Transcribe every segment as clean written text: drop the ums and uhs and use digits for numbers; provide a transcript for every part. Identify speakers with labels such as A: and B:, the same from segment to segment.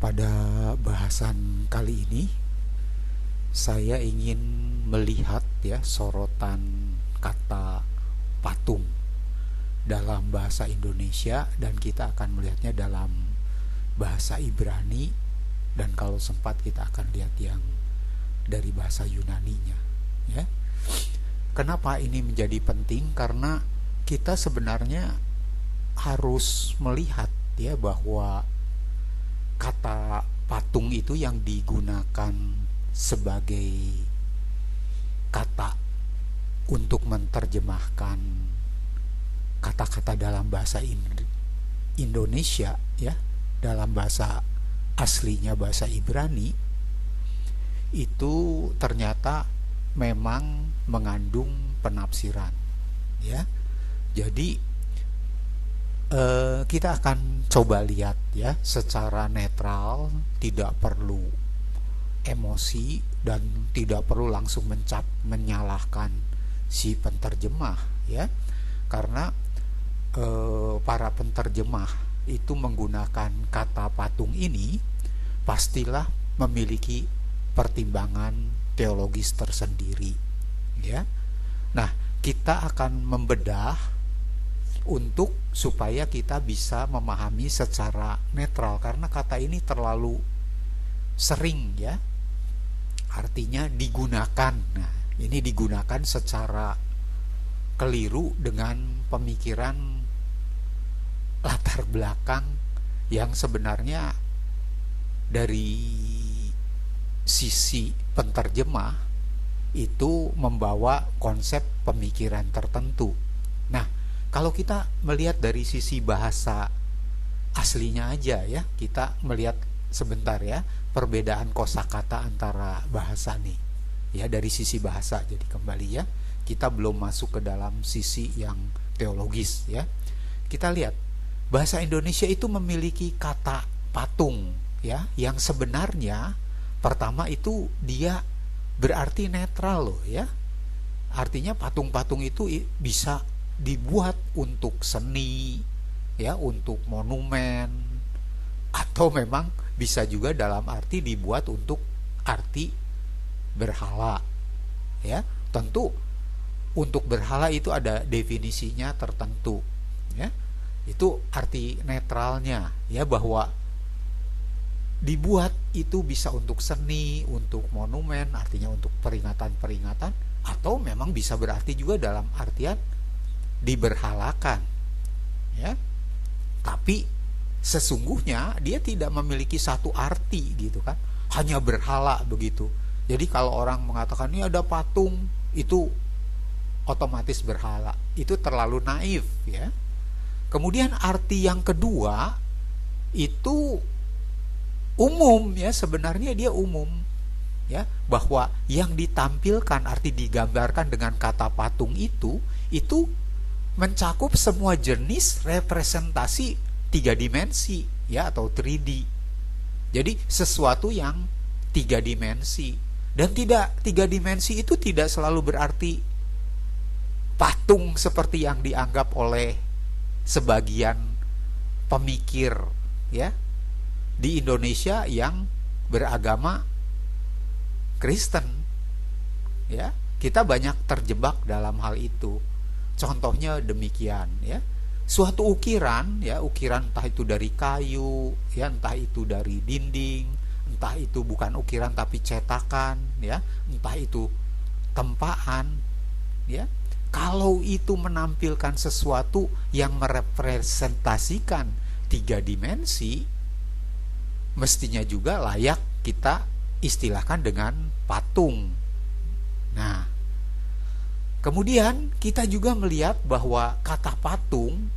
A: Pada bahasan kali ini saya ingin melihat sorotan kata patung dalam bahasa Indonesia, dan kita akan melihatnya dalam bahasa Ibrani, dan kalau sempat kita akan lihat yang dari bahasa Yunaninya ya. Kenapa ini menjadi penting? Karena kita sebenarnya harus melihat bahwa kata patung itu yang digunakan sebagai kata untuk menerjemahkan kata-kata dalam bahasa Indonesia dalam bahasa aslinya bahasa Ibrani itu ternyata memang mengandung penafsiran Jadi kita akan coba lihat secara netral, tidak perlu emosi dan tidak perlu langsung menyalahkan si penterjemah karena para penterjemah itu menggunakan kata patung ini pastilah memiliki pertimbangan teologis tersendiri Nah, kita akan membedah untuk supaya kita bisa memahami secara netral, karena kata ini terlalu sering artinya digunakan. Nah, ini digunakan secara keliru dengan pemikiran latar belakang yang sebenarnya dari sisi penterjemah itu membawa konsep pemikiran tertentu. Nah, kalau kita melihat dari sisi bahasa aslinya aja kita melihat sebentar perbedaan kosakata antara bahasa nih dari sisi bahasa. Jadi kembali kita belum masuk ke dalam sisi yang teologis Kita lihat bahasa Indonesia itu memiliki kata patung yang sebenarnya pertama itu dia berarti netral loh Artinya patung-patung itu bisa dibuat untuk seni untuk monumen, atau memang bisa juga dalam arti dibuat untuk arti berhala Tentu untuk berhala itu ada definisinya tertentu itu arti netralnya bahwa dibuat itu bisa untuk seni, untuk monumen, artinya untuk peringatan-peringatan, atau memang bisa berarti juga dalam artian diberhalakan Tapi sesungguhnya dia tidak memiliki satu arti gitu kan, hanya berhala begitu. Jadi kalau orang mengatakan ini ada patung itu otomatis berhala, itu terlalu naif Kemudian arti yang kedua itu umum sebenarnya dia umum bahwa yang ditampilkan, arti digambarkan dengan kata patung itu mencakup semua jenis representasi 3 dimensi atau 3D. Jadi sesuatu yang 3 dimensi, dan 3 dimensi itu tidak selalu berarti patung seperti yang dianggap oleh sebagian pemikir di Indonesia yang beragama Kristen Kita banyak terjebak dalam hal itu. Contohnya demikian suatu ukiran ukiran entah itu dari kayu entah itu dari dinding, entah itu bukan ukiran tapi cetakan entah itu tempaan kalau itu menampilkan sesuatu yang merepresentasikan 3 dimensi, mestinya juga layak kita istilahkan dengan patung. Nah, kemudian kita juga melihat bahwa kata patung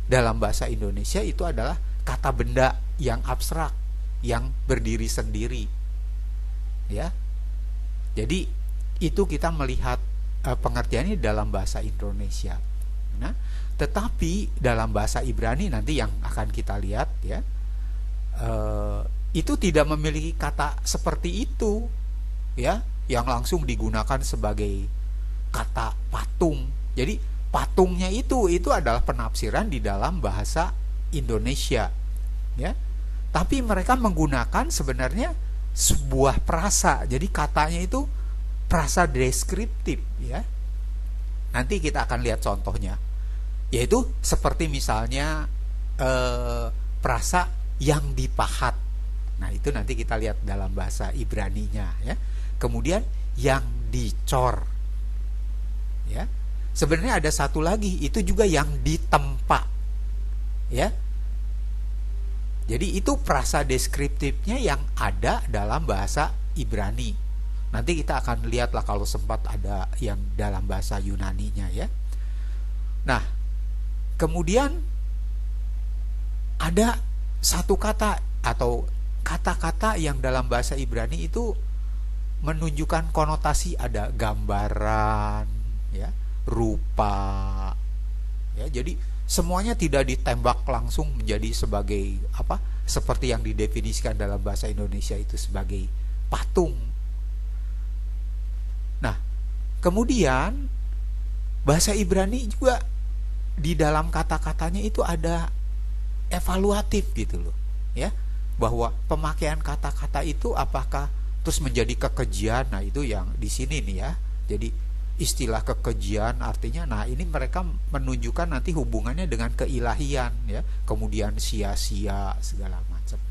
A: dalam bahasa Indonesia itu adalah kata benda yang abstrak, yang berdiri sendiri Jadi itu kita melihat pengertiannya dalam bahasa Indonesia. Nah, tetapi dalam bahasa Ibrani nanti yang akan kita lihat itu tidak memiliki kata seperti itu yang langsung digunakan sebagai kata patung. Jadi patungnya itu adalah penafsiran di dalam bahasa Indonesia tapi mereka menggunakan sebenarnya sebuah prasa. Jadi katanya itu prasa deskriptif ya. Nanti kita akan lihat contohnya. Yaitu seperti misalnya prasa yang dipahat. Nah, itu nanti kita lihat dalam bahasa Ibraninya ya. Kemudian yang dicor. Ya. Sebenarnya ada satu lagi, itu juga yang ditempa. Ya. Jadi itu prasa deskriptifnya yang ada dalam bahasa Ibrani. Nanti kita akan lihatlah kalau sempat ada yang dalam bahasa Yunaninya ya. Nah, kemudian ada satu kata atau kata-kata yang dalam bahasa Ibrani itu menunjukkan konotasi, ada gambaran, ya, rupa, ya. Jadi semuanya tidak ditembak langsung menjadi sebagai apa? Seperti yang didefinisikan dalam bahasa Indonesia itu sebagai patung. Nah, kemudian bahasa Ibrani juga di dalam kata-katanya itu ada evaluatif gitu loh, ya. Bahwa pemakaian kata-kata itu apakah terus menjadi kekejian. Nah, itu yang di sini nih ya. Jadi istilah kekejian artinya, nah ini mereka menunjukkan nanti hubungannya dengan keilahian ya, kemudian sia-sia segala macam.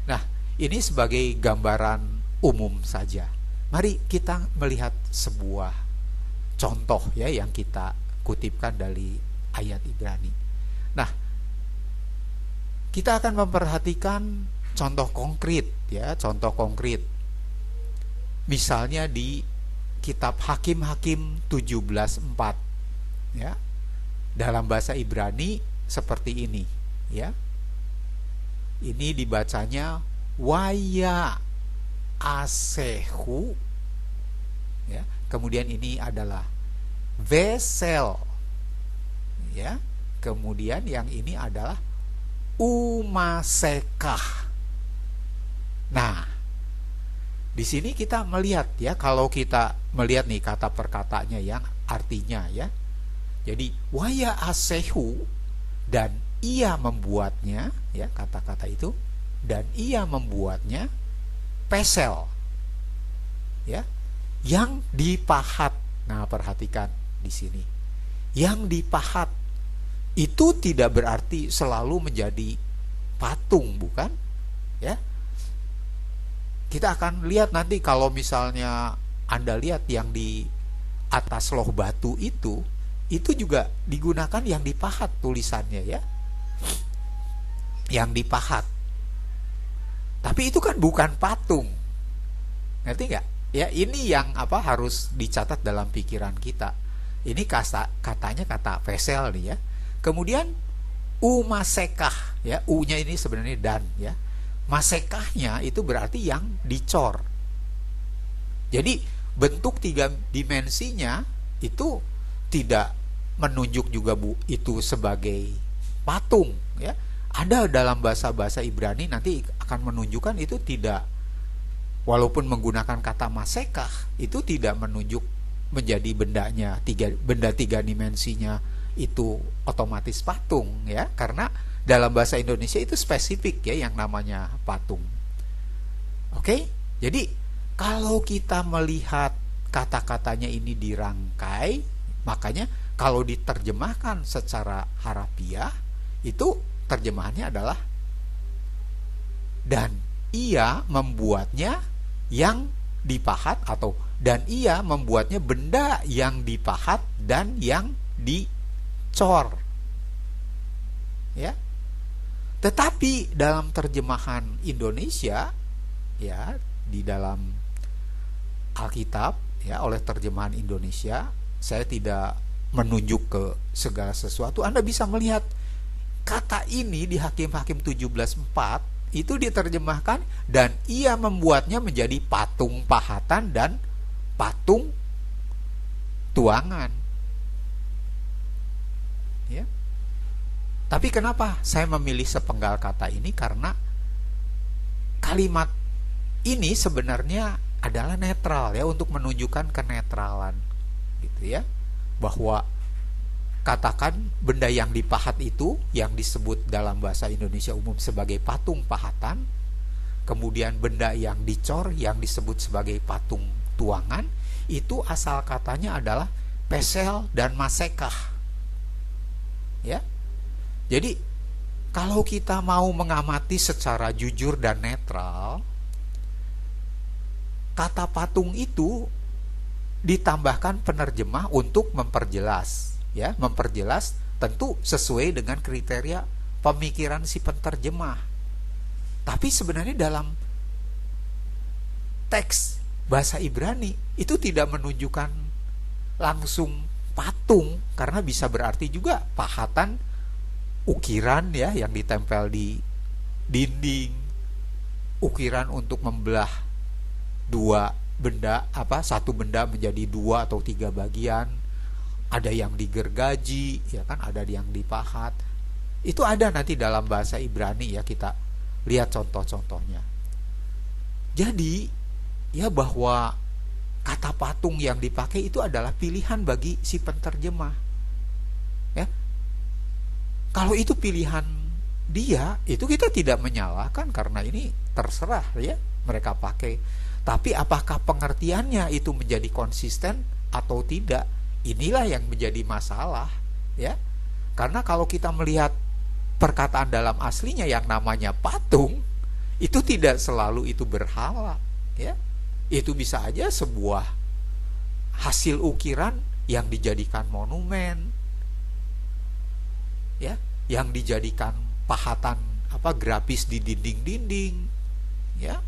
A: Nah, ini sebagai gambaran umum saja. Mari kita melihat sebuah contoh ya yang kita kutipkan dari ayat Ibrani. Nah, kita akan memperhatikan contoh konkret ya, contoh konkret. Misalnya di kitab Hakim-Hakim 17:4 ya. Dalam bahasa Ibrani seperti ini ya. Ini dibacanya waya asehu ya. Kemudian ini adalah vesel ya. Kemudian yang ini adalah umasekah. Nah, di sini kita melihat ya, kalau kita melihat nih kata perkataannya yang artinya ya. Jadi waya asehu, dan ia membuatnya ya, kata-kata itu, dan ia membuatnya pesel ya, yang dipahat. Nah, perhatikan di sini. Yang dipahat itu tidak berarti selalu menjadi patung, bukan? Ya. Kita akan lihat nanti kalau misalnya Anda lihat yang di atas loh batu itu juga digunakan yang dipahat tulisannya ya. Yang dipahat. Tapi itu kan bukan patung. Ngerti nggak? Ya, ini yang apa harus dicatat dalam pikiran kita. Ini katanya kata vesel nih ya. Kemudian umasekah ya, u-nya ini sebenarnya dan ya. Masekahnya itu berarti yang dicor. Jadi bentuk tiga dimensinya itu tidak menunjuk juga itu sebagai patung ya. Ada dalam bahasa Ibrani nanti akan menunjukkan itu tidak, walaupun menggunakan kata masekah itu tidak menunjuk menjadi benda tiga dimensinya itu otomatis patung ya, karena dalam bahasa Indonesia itu spesifik ya yang namanya patung. Oke? Jadi kalau kita melihat kata-katanya ini dirangkai, makanya kalau diterjemahkan secara harafiah itu terjemahannya adalah dan ia membuatnya yang dipahat, atau dan ia membuatnya benda yang dipahat dan yang dicor. Ya. Tetapi dalam terjemahan Indonesia ya, di dalam Alkitab ya, oleh terjemahan Indonesia, saya tidak menunjuk ke segala sesuatu. Anda bisa melihat kata ini di Hakim-Hakim 17:4 itu diterjemahkan dan ia membuatnya menjadi patung pahatan dan patung tuangan. Ya. Tapi kenapa saya memilih sepenggal kata ini? Karena kalimat ini sebenarnya adalah netral ya, untuk menunjukkan kenetralan gitu ya, bahwa katakan benda yang dipahat itu yang disebut dalam bahasa Indonesia umum sebagai patung pahatan, kemudian benda yang dicor yang disebut sebagai patung tuangan, itu asal katanya adalah pesel dan masekah. Ya. Jadi kalau kita mau mengamati secara jujur dan netral, kata patung itu ditambahkan penerjemah untuk memperjelas, ya, memperjelas tentu sesuai dengan kriteria pemikiran si penerjemah. Tapi sebenarnya dalam teks bahasa Ibrani itu tidak menunjukkan langsung patung, karena bisa berarti juga pahatan, ukiran ya yang ditempel di dinding, ukiran untuk membelah dua benda, satu benda menjadi 2 atau 3 bagian, ada yang digergaji, ya kan, ada yang dipahat. Itu ada nanti dalam bahasa Ibrani, ya, kita lihat contoh-contohnya. Jadi ya bahwa kata patung yang dipakai itu adalah pilihan bagi si penerjemah. Ya. Kalau itu pilihan dia, itu kita tidak menyalahkan karena ini terserah ya mereka pakai. Tapi apakah pengertiannya itu menjadi konsisten atau tidak? Inilah yang menjadi masalah, ya. Karena kalau kita melihat perkataan dalam aslinya yang namanya patung, itu tidak selalu itu berhala, ya. Itu bisa aja sebuah hasil ukiran yang dijadikan monumen, ya, yang dijadikan pahatan grafis di dinding-dinding, ya.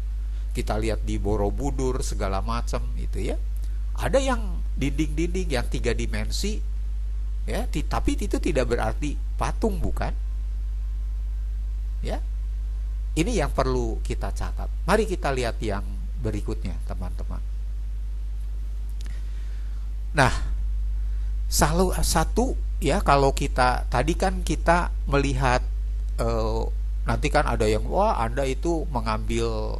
A: Kita lihat di Borobudur segala macam itu, ya. Ada yang dinding-dinding yang 3 dimensi, ya, tapi itu tidak berarti patung, bukan? Ya. Ini yang perlu kita catat. Mari kita lihat yang berikutnya, teman-teman. Nah, satu ya, kalau kita tadi kan kita melihat nanti kan ada yang wah Anda itu mengambil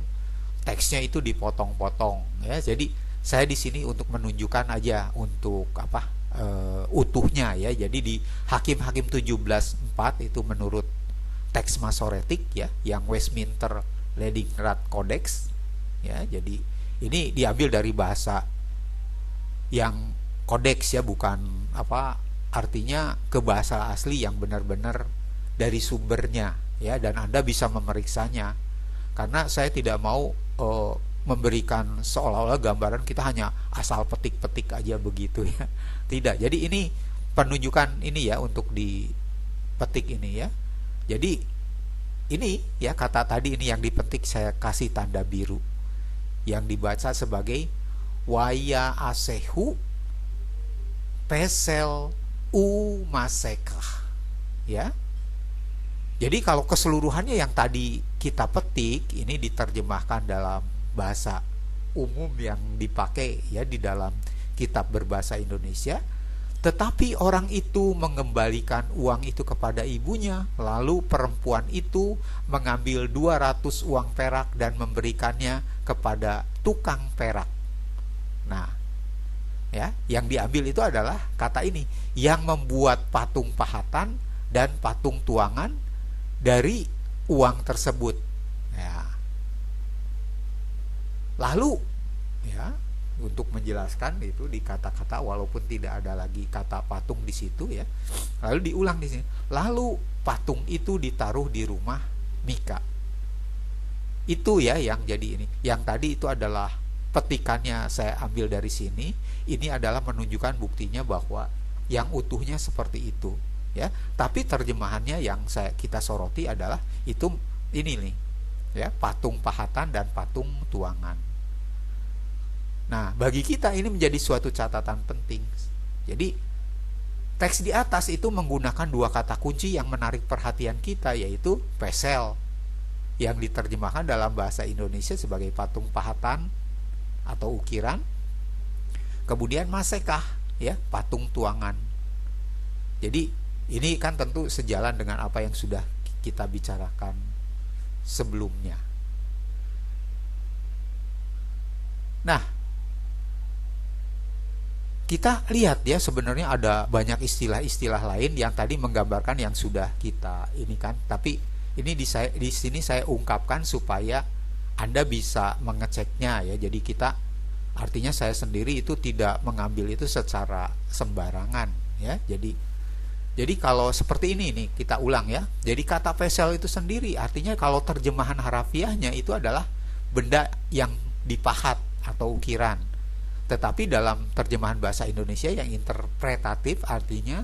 A: teksnya itu dipotong-potong, ya. Jadi saya di sini untuk menunjukkan aja untuk utuhnya, ya. Jadi di Hakim-Hakim 17:4 itu menurut teks Masoretik, ya, yang Westminster Leningrad Codex, ya. Jadi ini diambil dari bahasa yang kodeks, ya, bukan artinya ke bahasa asli yang benar-benar dari sumbernya, ya, dan Anda bisa memeriksanya. Karena saya tidak mau memberikan seolah-olah gambaran kita hanya asal petik-petik aja begitu, ya. Tidak. Jadi ini penunjukan ini, ya, untuk dipetik ini, ya. Jadi ini, ya, kata tadi ini yang dipetik saya kasih tanda biru, yang dibaca sebagai waya asehu pesel u masekah, ya. Jadi kalau keseluruhannya yang tadi kita petik ini diterjemahkan dalam bahasa umum yang dipakai, ya, di dalam kitab berbahasa Indonesia, tetapi orang itu mengembalikan uang itu kepada ibunya, lalu perempuan itu mengambil 200 uang perak dan memberikannya kepada tukang perak. Nah, ya, yang diambil itu adalah kata ini, yang membuat patung pahatan dan patung tuangan dari uang tersebut, ya. Lalu, ya, untuk menjelaskan itu di kata-kata walaupun tidak ada lagi kata patung di situ, ya. Lalu diulang di sini. Lalu patung itu ditaruh di rumah Mika. Itu, ya, yang jadi ini. Yang tadi itu adalah petikannya saya ambil dari sini. Ini adalah menunjukkan buktinya bahwa yang utuhnya seperti itu, ya. Tapi terjemahannya yang kita soroti adalah itu ini nih, ya, patung pahatan dan patung tuangan. Nah, bagi kita ini menjadi suatu catatan penting. Jadi teks di atas itu menggunakan 2 kata kunci yang menarik perhatian kita, yaitu pesel yang diterjemahkan dalam bahasa Indonesia sebagai patung pahatan atau ukiran, kemudian masekah, ya, patung tuangan. Jadi ini kan tentu sejalan dengan apa yang sudah kita bicarakan sebelumnya. Nah, kita lihat ya, sebenarnya ada banyak istilah-istilah lain yang tadi menggambarkan yang sudah kita ini kan, tapi ini di sini saya ungkapkan supaya Anda bisa mengeceknya ya. Jadi kita, artinya saya sendiri itu tidak mengambil itu secara sembarangan ya. Jadi kalau seperti ini nih, kita ulang ya. Jadi kata vesel itu sendiri artinya, kalau terjemahan harafiahnya itu adalah benda yang dipahat atau ukiran. Tetapi dalam terjemahan bahasa Indonesia yang interpretatif artinya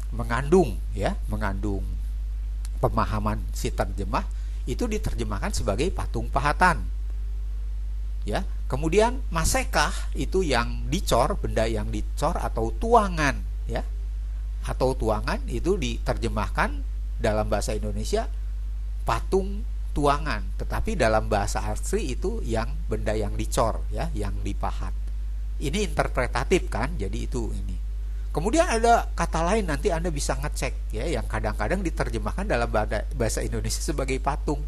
A: mengandung ya, mengandung pemahaman si terjemah, itu diterjemahkan sebagai patung pahatan. Ya, kemudian masekah itu yang dicor, benda yang dicor atau tuangan ya. Atau tuangan itu diterjemahkan dalam bahasa Indonesia patung tuangan, tetapi dalam bahasa asli itu yang benda yang dicor ya, yang dipahat. Ini interpretatif kan, jadi itu ini. Kemudian ada kata lain, nanti Anda bisa ngecek ya, yang kadang-kadang diterjemahkan dalam bahasa Indonesia sebagai patung.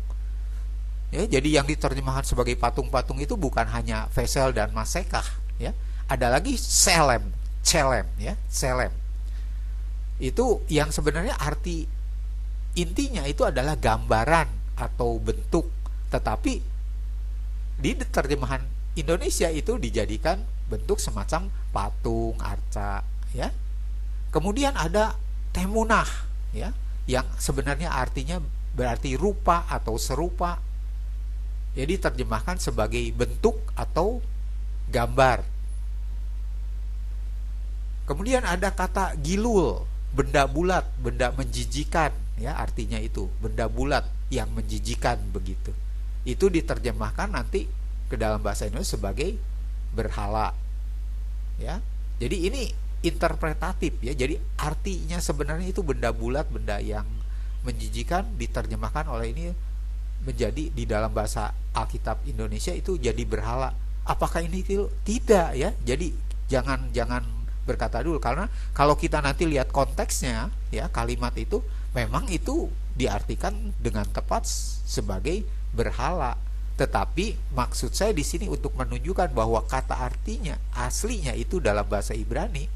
A: Ya, jadi yang diterjemahkan sebagai patung-patung itu bukan hanya vesel dan masekah ya. Ada lagi celem ya, celem. Itu yang sebenarnya arti intinya itu adalah gambaran atau bentuk, tetapi di terjemahan Indonesia itu dijadikan bentuk semacam patung, arca ya. Kemudian ada temunah ya, yang sebenarnya artinya berarti rupa atau serupa. Jadi terjemahkan sebagai bentuk atau gambar. Kemudian ada kata gilul, benda bulat, benda menjijikan ya, artinya itu benda bulat yang menjijikan begitu. Itu diterjemahkan nanti ke dalam bahasa Indonesia sebagai berhala. Ya. Jadi ini interpretatif ya. Jadi artinya sebenarnya itu benda bulat, benda yang menjijikan, diterjemahkan oleh ini menjadi di dalam bahasa Alkitab Indonesia itu jadi berhala. Apakah ini tidak ya? Jadi jangan berkata dulu, karena kalau kita nanti lihat konteksnya ya, kalimat itu memang itu diartikan dengan tepat sebagai berhala. Tetapi maksud saya di sini untuk menunjukkan bahwa kata artinya aslinya itu dalam bahasa Ibrani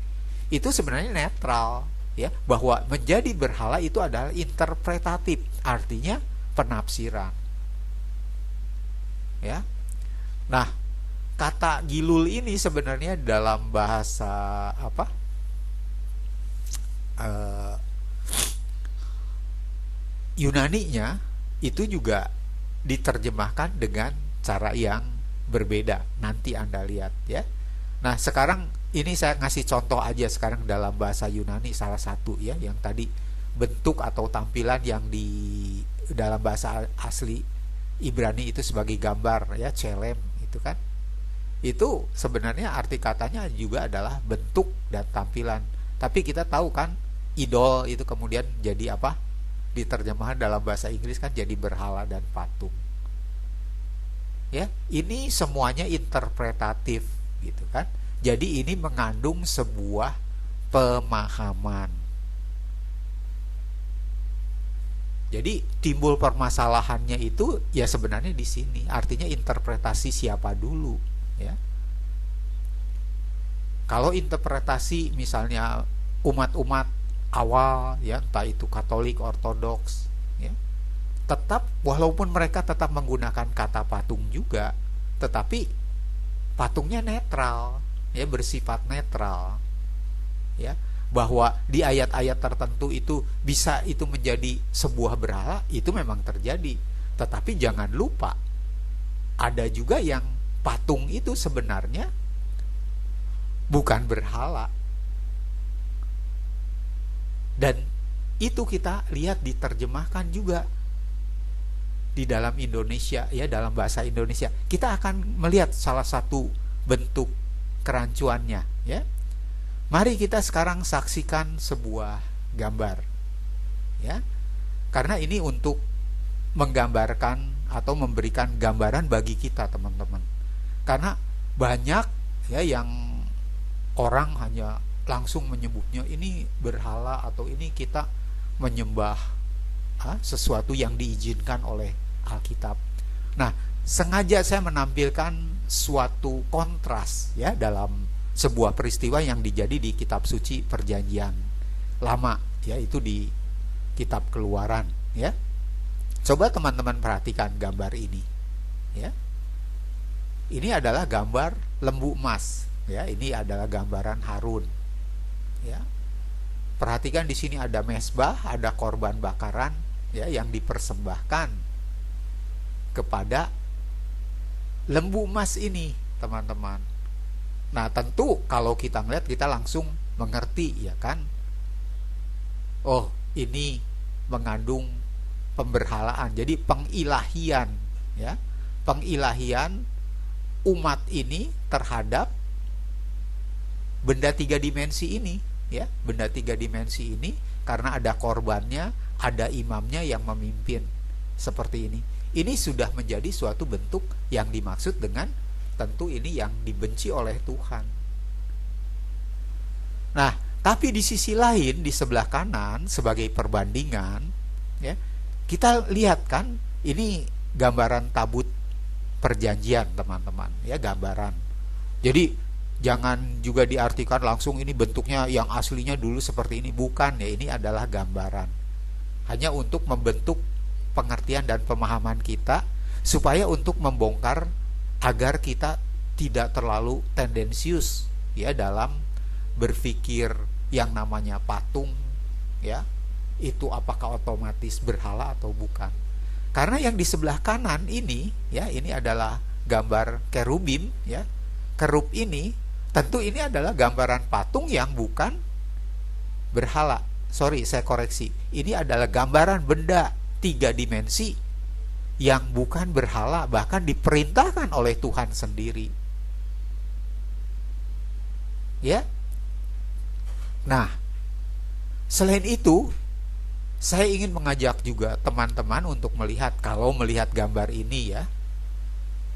A: itu sebenarnya netral ya, bahwa menjadi berhala itu adalah interpretatif, artinya penafsiran. Ya. Nah, kata gilul ini sebenarnya dalam bahasa apa? Yunaninya itu juga diterjemahkan dengan cara yang berbeda. Nanti Anda lihat ya. Nah, sekarang ini saya ngasih contoh aja sekarang dalam bahasa Yunani salah satu ya, yang tadi bentuk atau tampilan yang di dalam bahasa asli Ibrani itu sebagai gambar ya, celem itu kan. Itu sebenarnya arti katanya juga adalah bentuk dan tampilan. Tapi kita tahu kan idol itu kemudian jadi apa? Diterjemahkan dalam bahasa Inggris kan jadi berhala dan patung. Ya, ini semuanya interpretatif gitu kan. Jadi ini mengandung sebuah pemahaman. Jadi timbul permasalahannya itu ya sebenarnya di sini. Artinya interpretasi siapa dulu, ya. Kalau interpretasi misalnya umat-umat awal ya, entah itu Katolik, Ortodoks ya, tetap walaupun mereka tetap menggunakan kata patung juga, tetapi patungnya netral ya, bersifat netral ya, bahwa di ayat-ayat tertentu itu bisa itu menjadi sebuah berhala, itu memang terjadi. Tetapi jangan lupa ada juga yang patung itu sebenarnya bukan berhala. Dan itu kita lihat diterjemahkan juga di dalam Indonesia ya, dalam bahasa Indonesia. Kita akan melihat salah satu bentuk kerancuannya ya. Mari kita sekarang saksikan sebuah gambar ya. Karena ini untuk menggambarkan atau memberikan gambaran bagi kita teman-teman. Karena banyak ya yang orang hanya langsung menyebutnya ini berhala atau ini kita menyembah sesuatu yang diizinkan oleh Alkitab. Nah, sengaja saya menampilkan suatu kontras ya dalam sebuah peristiwa yang dijadi di kitab suci Perjanjian Lama, yaitu di kitab Keluaran ya. Coba teman-teman perhatikan gambar ini ya. Ini adalah gambar lembu emas ya, ini adalah gambaran Harun ya. Perhatikan di sini ada mezbah, ada korban bakaran ya yang dipersembahkan kepada lembu emas ini, teman-teman. Nah, tentu kalau kita ngeliat, kita langsung mengerti ya kan. Oh, ini mengandung pemberhalaan. Jadi pengilahian ya. Pengilahian umat ini terhadap benda tiga dimensi ini ya. Benda tiga dimensi ini, karena ada korbannya, ada imamnya yang memimpin seperti ini. Ini sudah menjadi suatu bentuk yang dimaksud dengan tentu ini yang dibenci oleh Tuhan. Nah, tapi di sisi lain, di sebelah kanan sebagai perbandingan ya, kita lihat kan ini gambaran tabut perjanjian, teman-teman ya, gambaran. Jadi jangan juga diartikan langsung ini bentuknya yang aslinya dulu seperti ini, bukan ya. Ini adalah gambaran, hanya untuk membentuk pengertian dan pemahaman kita, supaya untuk membongkar agar kita tidak terlalu tendensius ya dalam berpikir yang namanya patung ya, itu apakah otomatis berhala atau bukan. Karena yang di sebelah kanan ini ya, ini adalah gambar kerubim ya. Kerub ini tentu ini adalah gambaran patung yang bukan berhala. Sorry, saya koreksi. Ini adalah gambaran benda tiga dimensi yang bukan berhala, bahkan diperintahkan oleh Tuhan sendiri ya. Nah, selain itu, saya ingin mengajak juga teman-teman untuk melihat, kalau melihat gambar ini ya,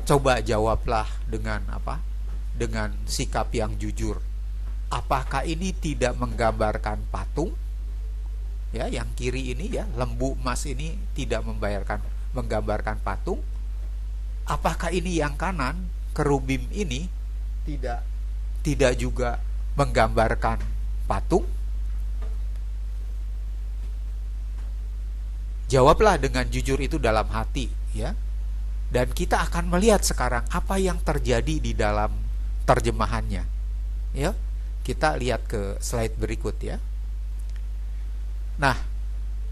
A: coba jawablah dengan apa? Dengan sikap yang jujur. Apakah ini tidak menggambarkan patung? Ya, yang kiri ini ya, lembu emas ini tidak menggambarkan patung. Apakah ini yang kanan, kerubim ini tidak juga menggambarkan patung? Jawablah dengan jujur itu dalam hati ya. Dan kita akan melihat sekarang apa yang terjadi di dalam terjemahannya. Ya. Kita lihat ke slide berikut ya. Nah,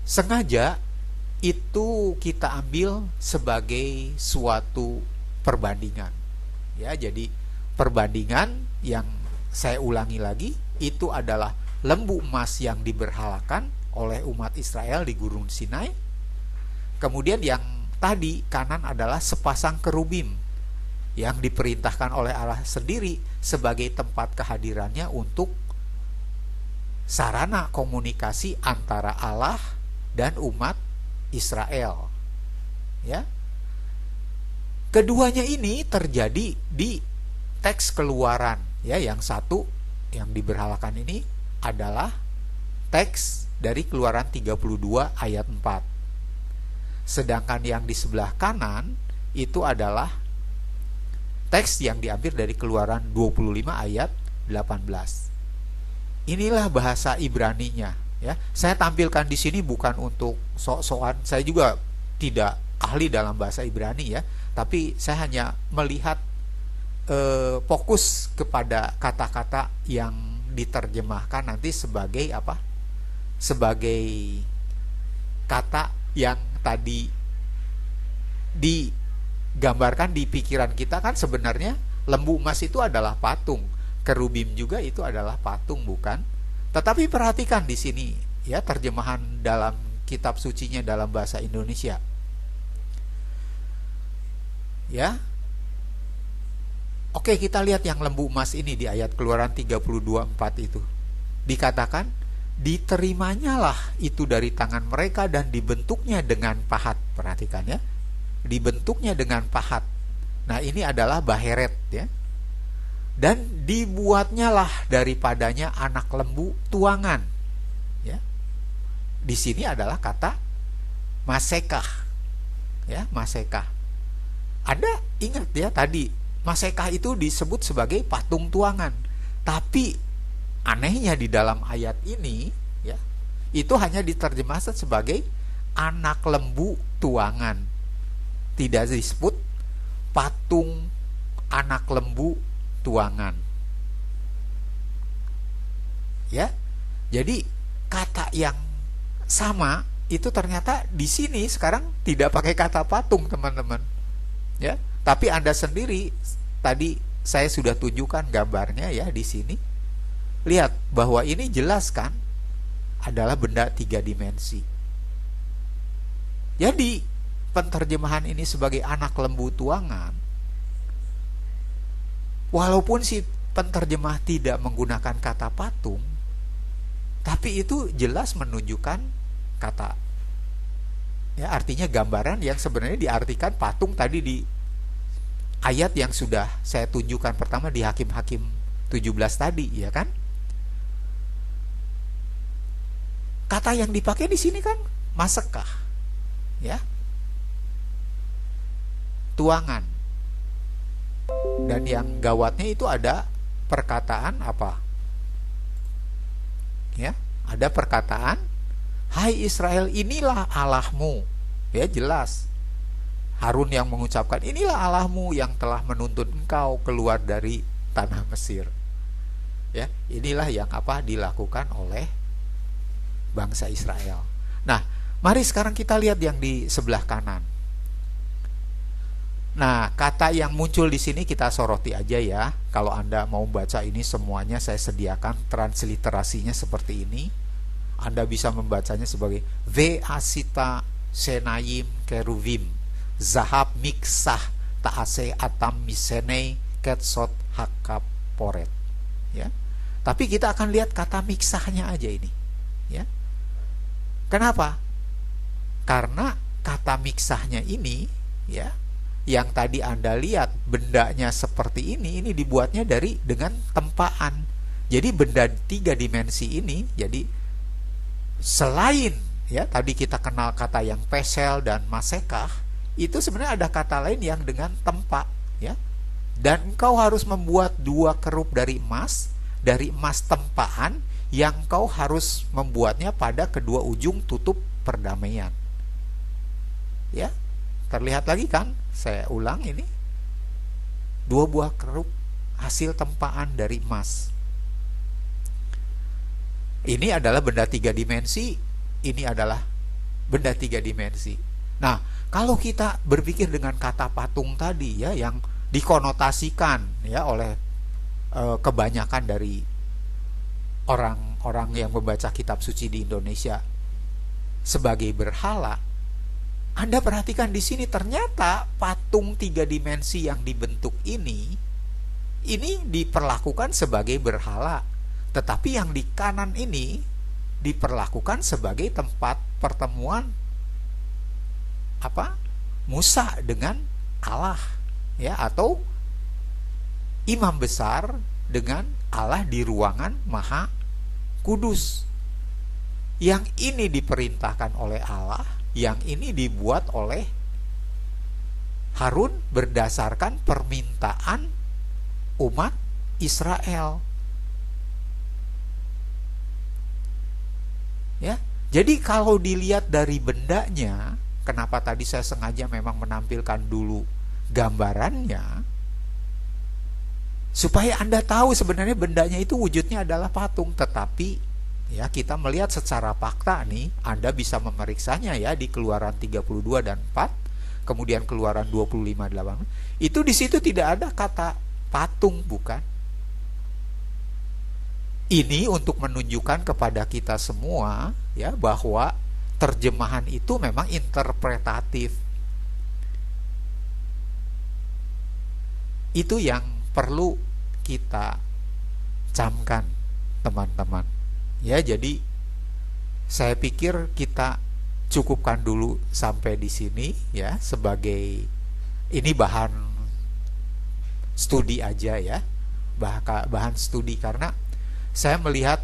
A: sengaja itu kita ambil sebagai suatu perbandingan ya. Jadi perbandingan yang saya ulangi lagi, itu adalah lembu emas yang diberhalakan oleh umat Israel di Gunung Sinai. Kemudian yang tadi kanan adalah sepasang kerubim yang diperintahkan oleh Allah sendiri sebagai tempat kehadirannya untuk sarana komunikasi antara Allah dan umat Israel ya. Keduanya ini terjadi di teks Keluaran ya. Yang satu yang diberhalakan ini adalah teks dari Keluaran 32 ayat 4. Sedangkan yang di sebelah kanan itu adalah teks yang diambil dari Keluaran 25 ayat 18. Inilah bahasa Ibraninya ya. Saya tampilkan di sini bukan untuk sok-sokan, saya juga tidak ahli dalam bahasa Ibrani ya, tapi saya hanya melihat fokus kepada kata-kata yang diterjemahkan nanti sebagai apa? Sebagai kata yang tadi digambarkan di pikiran kita kan, sebenarnya lembu emas itu adalah patung. Kerubim juga itu adalah patung, bukan? Tetapi perhatikan di sini ya, terjemahan dalam kitab sucinya dalam bahasa Indonesia. Ya. Oke, kita lihat yang lembu emas ini di ayat Keluaran 32:4 itu. Dikatakan, "Diterimanya itu dari tangan mereka dan dibentuknya dengan pahat." Perhatikan ya. Dibentuknya dengan pahat. Nah, ini adalah baheret ya. Dan dibuatnya lah daripadanya anak lembu tuangan ya. Di sini adalah kata masekah ya, masekah. Anda ingat ya tadi Masekah itu disebut sebagai patung tuangan. Tapi anehnya di dalam ayat ini ya, itu hanya diterjemahkan sebagai anak lembu tuangan. Tidak disebut patung anak lembu tuangan. Ya. Jadi kata yang sama itu ternyata di sini sekarang tidak pakai kata patung, teman-teman. Ya, tapi Anda sendiri tadi saya sudah tunjukkan gambarnya ya di sini. Lihat bahwa ini jelas kan adalah benda 3 dimensi. Jadi penterjemahan ini sebagai anak lembu tuangan, walaupun si penterjemah tidak menggunakan kata patung, tapi itu jelas menunjukkan kata, ya, artinya gambaran yang sebenarnya diartikan patung tadi di ayat yang sudah saya tunjukkan pertama di Hakim-Hakim 17 tadi, ya kan? Kata yang dipakai di sini kan masekah, ya, tuangan. Dan yang gawatnya itu ada perkataan apa? Ya, ada perkataan, hai Israel, inilah Allahmu. Ya, jelas. Harun yang mengucapkan, inilah Allahmu yang telah menuntun engkau keluar dari tanah Mesir. Ya, inilah yang apa dilakukan oleh bangsa Israel. Nah, mari sekarang kita lihat yang di sebelah kanan. Nah, kata yang muncul di sini kita soroti aja ya. Kalau Anda mau baca ini semuanya saya sediakan transliterasinya seperti ini. Anda bisa membacanya sebagai Ve'asita Senayim Keruvim Zahab Miksah Ta'ase Atam Misenei Ketsot Hakap Poret. Ya. Tapi kita akan lihat kata miksahnya aja ini. Ya. Kenapa? Karena kata miksahnya ini, ya, yang tadi Anda lihat bendanya seperti ini dibuatnya dengan tempaan. Jadi benda 3 dimensi ini, jadi selain ya tadi kita kenal kata yang pesel dan masekah, itu sebenarnya ada kata lain yang dengan tempa, ya. Dan engkau harus membuat 2 kerup dari emas tempaan yang engkau harus membuatnya pada kedua ujung tutup perdamaian. Ya. Terlihat lagi kan? Saya ulang ini. 2 buah kerup hasil tempaan dari emas. Ini adalah benda 3 dimensi, ini adalah benda 3 dimensi. Nah, kalau kita berpikir dengan kata patung tadi ya, yang dikonotasikan ya oleh kebanyakan dari orang-orang yang membaca kitab suci di Indonesia sebagai berhala, Anda perhatikan di sini ternyata patung 3 dimensi yang dibentuk ini diperlakukan sebagai berhala, tetapi yang di kanan ini diperlakukan sebagai tempat pertemuan apa? Musa dengan Allah, ya, atau imam besar dengan Allah di ruangan Maha Kudus. Yang ini diperintahkan oleh Allah, yang ini dibuat oleh Harun berdasarkan permintaan umat Israel. Ya, jadi kalau dilihat dari bendanya, kenapa tadi saya sengaja memang menampilkan dulu gambarannya, supaya Anda tahu sebenarnya bendanya itu wujudnya adalah patung. Tetapi ya, kita melihat secara fakta nih, Anda bisa memeriksanya ya di Keluaran 32 dan 4, kemudian Keluaran 25 8. Itu di situ tidak ada kata patung, bukan. Ini untuk menunjukkan kepada kita semua ya bahwa terjemahan itu memang interpretatif. Itu yang perlu kita camkan, teman-teman. Ya, jadi saya pikir kita cukupkan dulu sampai di sini ya, sebagai ini bahan studi aja ya. Bahan studi, karena saya melihat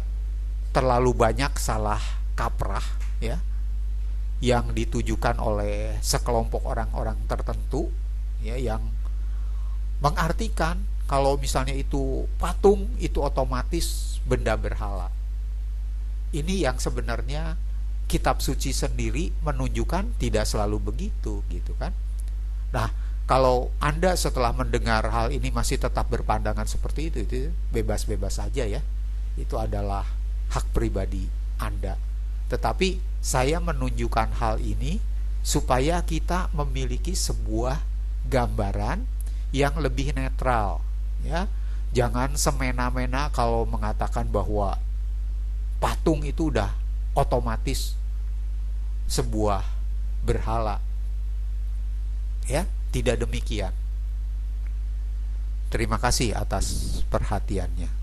A: terlalu banyak salah kaprah ya yang ditujukan oleh sekelompok orang-orang tertentu ya, yang mengartikan kalau misalnya itu patung itu otomatis benda berhala. Ini yang sebenarnya kitab suci sendiri menunjukkan tidak selalu begitu, gitu kan. Nah, kalau Anda setelah mendengar hal ini masih tetap berpandangan seperti itu bebas-bebas saja ya. Itu adalah hak pribadi Anda. Tetapi saya menunjukkan hal ini supaya kita memiliki sebuah gambaran yang lebih netral, ya. Jangan semena-mena kalau mengatakan bahwa patung itu udah otomatis sebuah berhala. Ya, tidak demikian. Terima kasih atas perhatiannya.